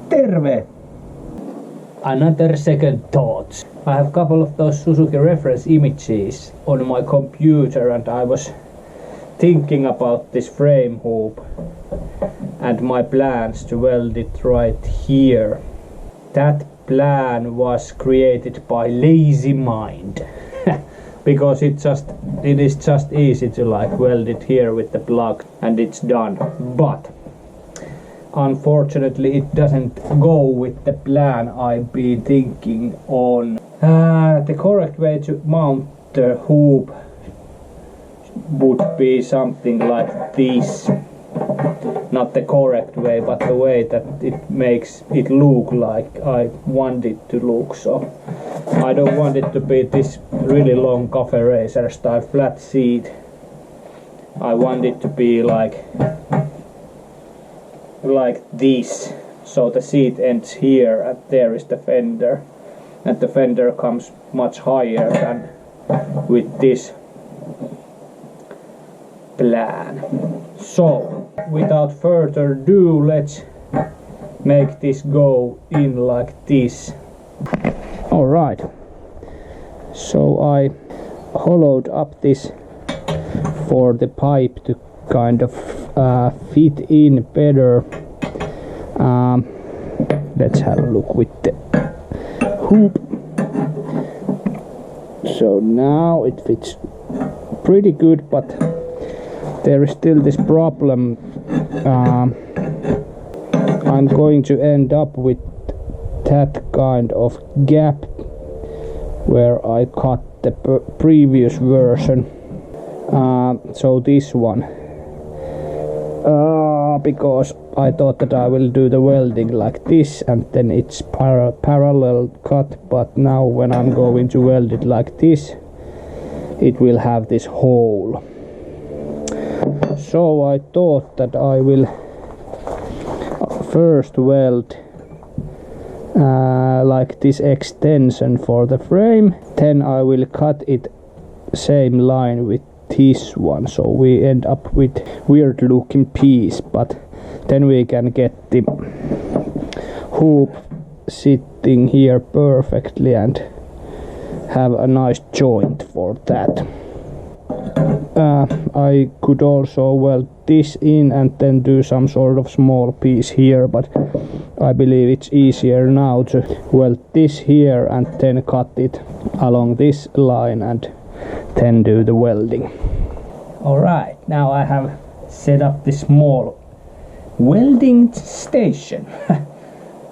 Terve! Another second thought. I have a couple of those Suzuki reference images on my computer and I was thinking about this frame hoop and my plans to weld it right here. That plan was created by lazy mind because it is just easy to like weld it here with the plug and it's done. But unfortunately it doesn't go with the plan I've been thinking on. The correct way to mount the hoop would be something like this. Not the correct way, but the way that it makes it look like I want it to look. So I don't want it to be this really long coffee racer style flat seat. I want it to be like this. So the seat ends here and there is the fender. And the fender comes much higher than with this plan. So without further ado, let's make this go in like this. Alright, so I hollowed up this for the pipe to kind of fit in better. Let's have a look with the hoop. So now it fits pretty good, but there is still this problem. I'm going to end up with that kind of gap where I cut the previous version. So this one. Because I thought that I will do the welding like this and then it's parallel cut, but now when I'm going to weld it like this, it will have this hole. So I thought that I will first weld like this extension for the frame, then I will cut it same line with this one, so we end up with weird looking piece, but then we can get the hoop sitting here perfectly and have a nice joint for that. I could also weld this in and then do some sort of small piece here, but I believe it's easier now to weld this here and then cut it along this line and then do the welding. Alright, now I have set up this small welding station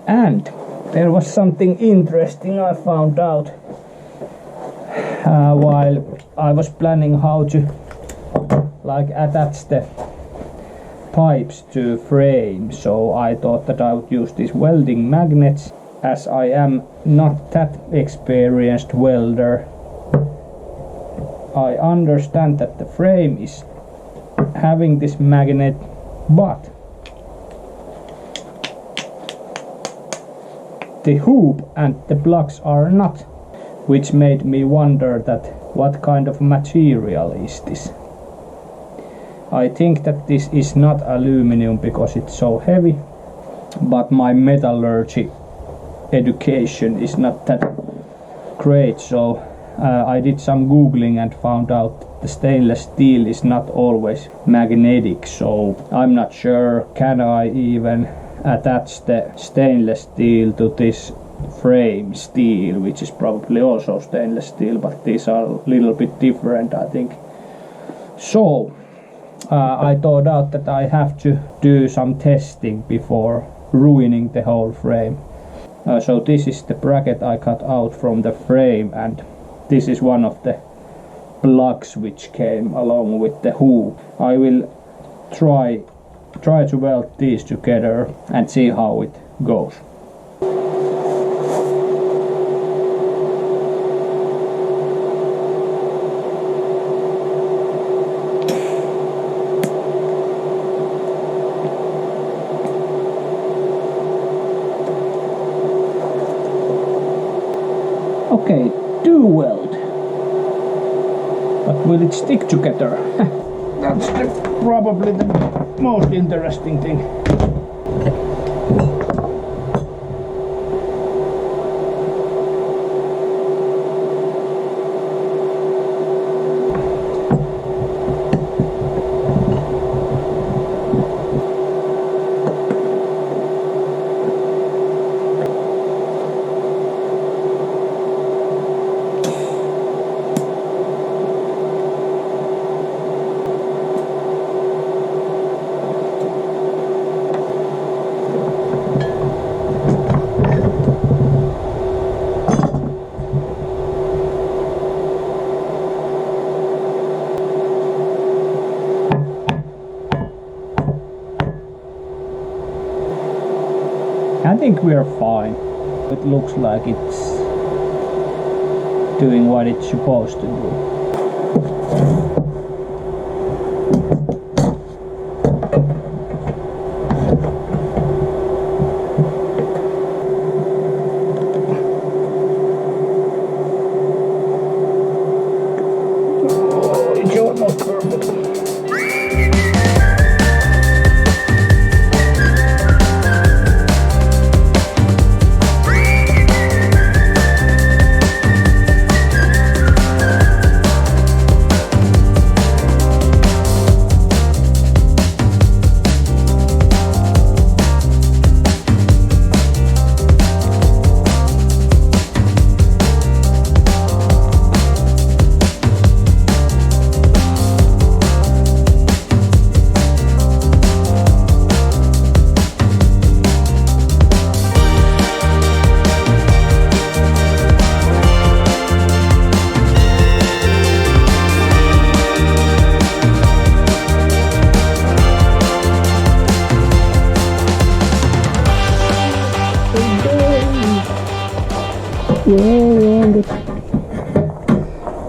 and there was something interesting I found out while I was planning how to like attach the pipes to frame. So I thought that I would use these welding magnets. As I am not that experienced welder, I understand that the frame is having this magnet, but the hoop and the plugs are not, which made me wonder that what kind of material is this. I think that this is not aluminum because it's so heavy, but my metallurgy education is not that great, so I did some googling and found out the stainless steel is not always magnetic, so I'm not sure can I even attach the stainless steel to this frame steel, which is probably also stainless steel, but these are a little bit different, I think. So I thought out that I have to do some testing before ruining the whole frame. So this is the bracket I cut out from the frame, and this is one of the plugs which came along with the hoop. I will try to weld these together and see how it goes. Okay, do weld. But will it stick together? That's probably the most interesting thing. I think we're fine. It looks like it's doing what it's supposed to do. It's almost perfect.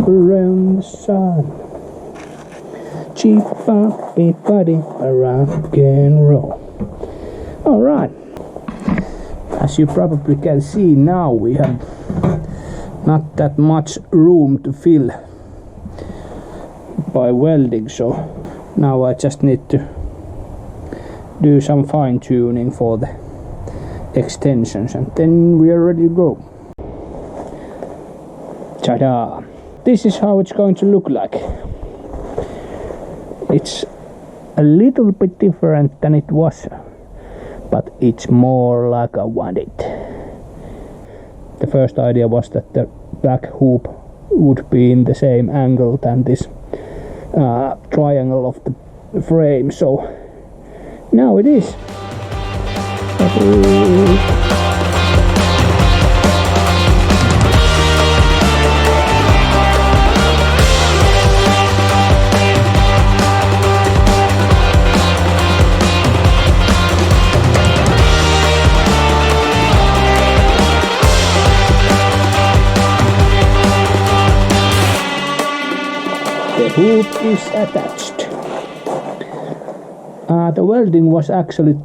Around the sun, cheap bumpy buddy, rock and roll. Alright, as you probably can see now, we have not that much room to fill by welding, so now I just need to do some fine tuning for the extensions and then we are ready to go. Ta-da! This is how it's going to look like. It's a little bit different than it was, but it's more like I want it. The first idea was that the back hoop would be in the same angle than this triangle of the frame, so now it is. The hoop is attached. The welding was actually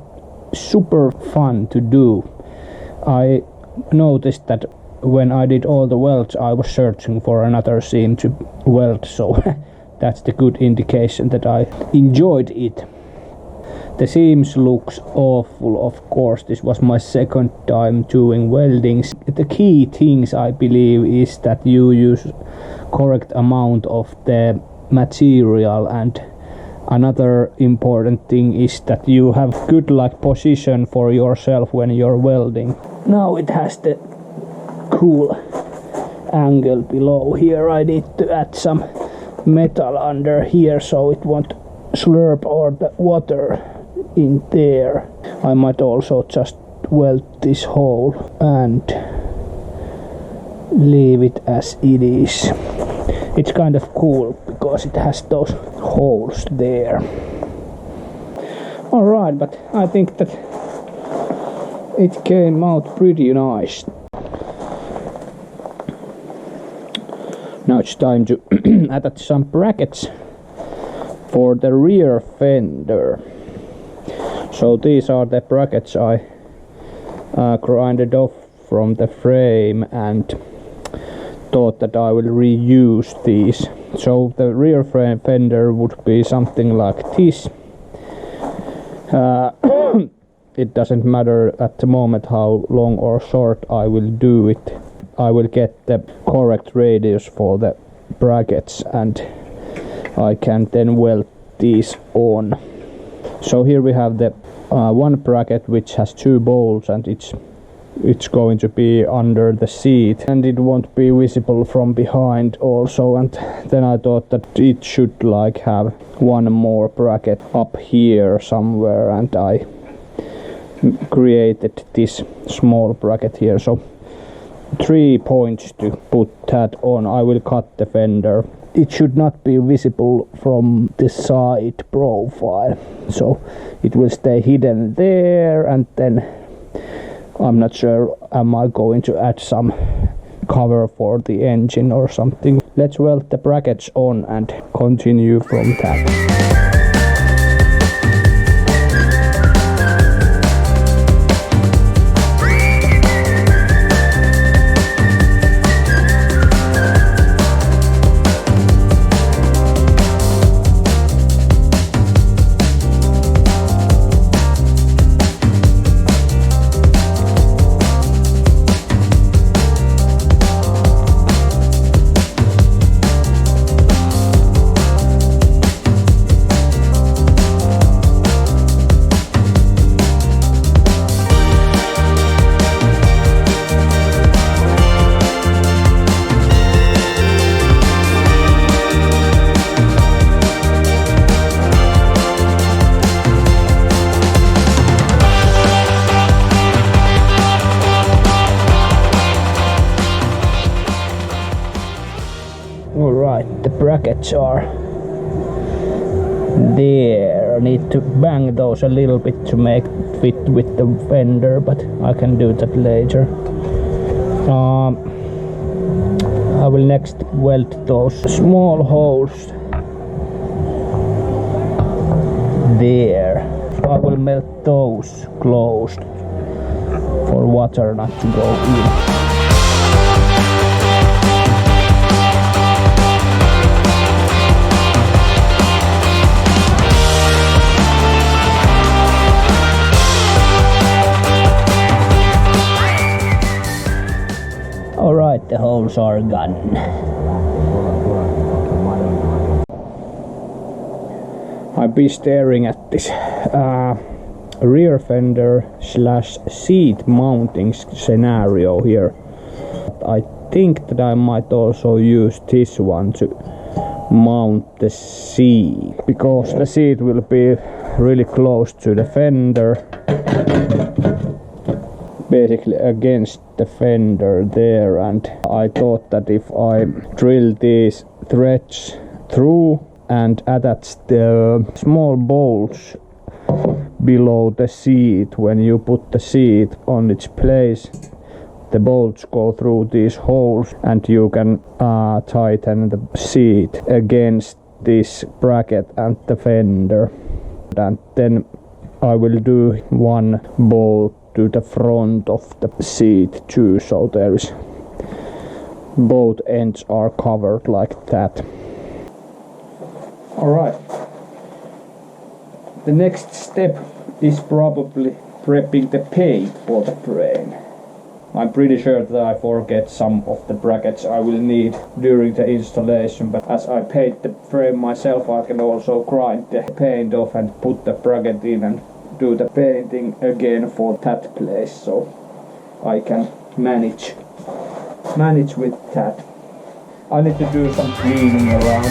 super fun to do. I noticed that when I did all the welds I was searching for another seam to weld, so that's the good indication that I enjoyed it. The seams looks awful, of course. This was my second time doing weldings. The key things I believe is that you use correct amount of the material, and another important thing is that you have good position for yourself when you're welding. Now it has the cool angle below here. I need to add some metal under here so it won't slurp all the water in there. I might also just weld this hole and leave it as it is. It's kind of cool because it has those holes there. Alright, but I think that it came out pretty nice. Now it's time to attach some brackets for the rear fender. So these are the brackets I grinded off from the frame and thought that I will reuse these. So the rear fender would be something like this. It doesn't matter at the moment how long or short I will do it. I will get the correct radius for the brackets and I can then weld these on. So here we have the one bracket which has two bolts and it's going to be under the seat and it won't be visible from behind also, and then I thought that it should have one more bracket up here somewhere, and I created this small bracket here. So 3 points to put that on. I will cut the fender. It should not be visible from the side profile, so it will stay hidden there, and then I'm not sure, am I going to add some cover for the engine or something. Let's weld the brackets on and continue from that. Alright, the brackets are there. I need to bang those a little bit to make fit with the Fender, but I can do that later. I will next weld those small holes there. I will melt those closed for water not to go in. Alright, the holes are gone. I've been staring at this rear fender slash seat mounting scenario here. I think that I might also use this one to mount the seat, because the seat will be really close to the fender, basically against the fender there, and I thought that if I drill these threads through and attach the small bolts below the seat, when you put the seat on its place, the bolts go through these holes and you can tighten the seat against this bracket and the fender. And then I will do one bolt to the front of the seat too, so there is both ends are covered like that. Alright, the next step is probably prepping the paint for the frame. I'm pretty sure that I forget some of the brackets I will need during the installation, but as I paint the frame myself, I can also grind the paint off and put the bracket in and do the painting again for that place, so I can manage with that. I need to do some cleaning around.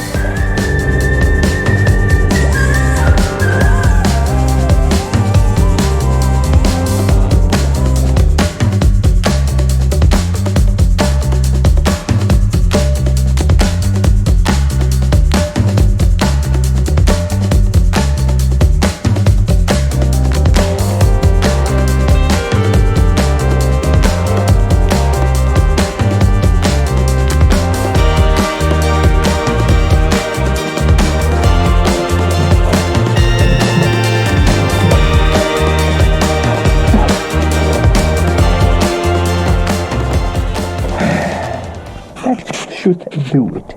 Should do it.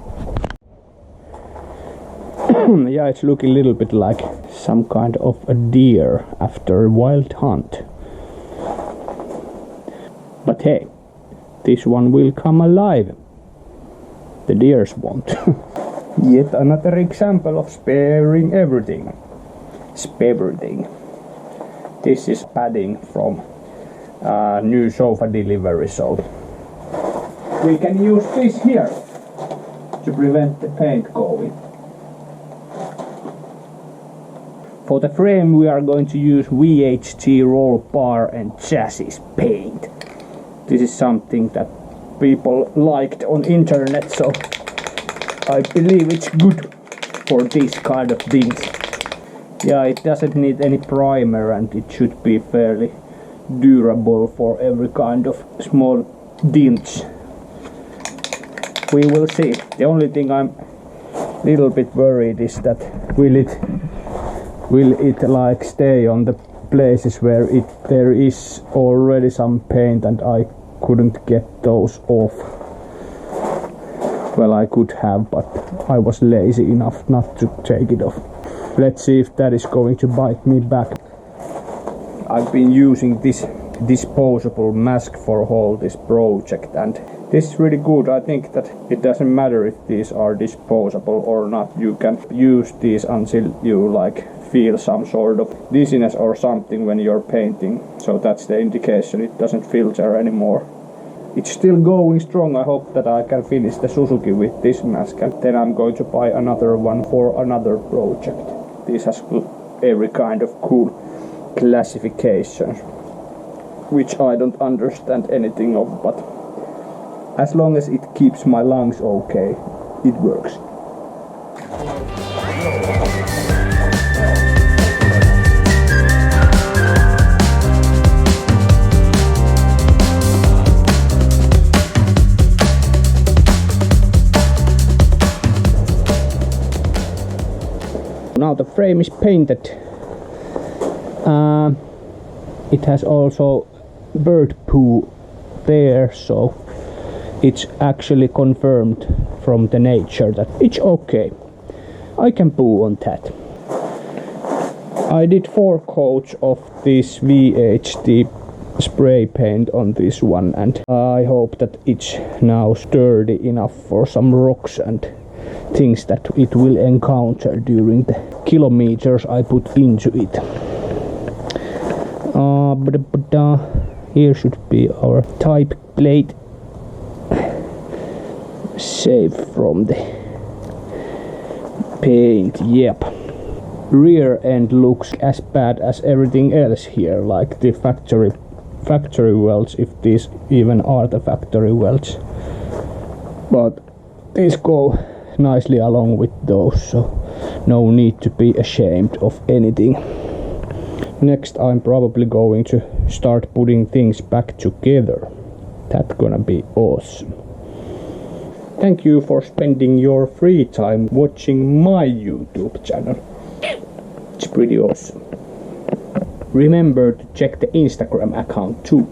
Yeah, it's looking a little bit like some kind of a deer after a wild hunt. But hey, this one will come alive. The deers won't. Yet another example of sparing everything. Sparing. This is padding from new sofa delivery, so we can use this here to prevent the paint going. For the frame we are going to use VHT roll bar and chassis paint. This is something that people liked on internet, so I believe it's good for these kind of things. Yeah, it doesn't need any primer and it should be fairly durable for every kind of small dents. We will see. The only thing I'm a little bit worried is that will it like stay on the places where there is already some paint and I couldn't get those off. Well, I could have, but I was lazy enough not to take it off. Let's see if that is going to bite me back. I've been using this disposable mask for all this project, and this is really good. I think that it doesn't matter if these are disposable or not. You can use these until you like feel some sort of dizziness or something when you're painting. So that's the indication it doesn't filter anymore. It's still going strong. I hope that I can finish the Suzuki with this mask, and then I'm going to buy another one for another project. This has every kind of cool classifications, which I don't understand anything of, but as long as it keeps my lungs okay, it works. Now the frame is painted. It has also bird poo there, so it's actually confirmed from the nature that it's okay. I can poo on that. I did 4 coats of this VHT spray paint on this one, and I hope that it's now sturdy enough for some rocks and things that it will encounter during the kilometers I put into it. Here should be our type plate, safe from the paint. Yep. Rear end looks as bad as everything else here, like the factory welds, if these even are the factory welds. But these go nicely along with those, so no need to be ashamed of anything. Next, I'm probably going to start putting things back together. That's gonna be awesome. Thank you for spending your free time watching my YouTube channel. It's pretty awesome. Remember to check the Instagram account too.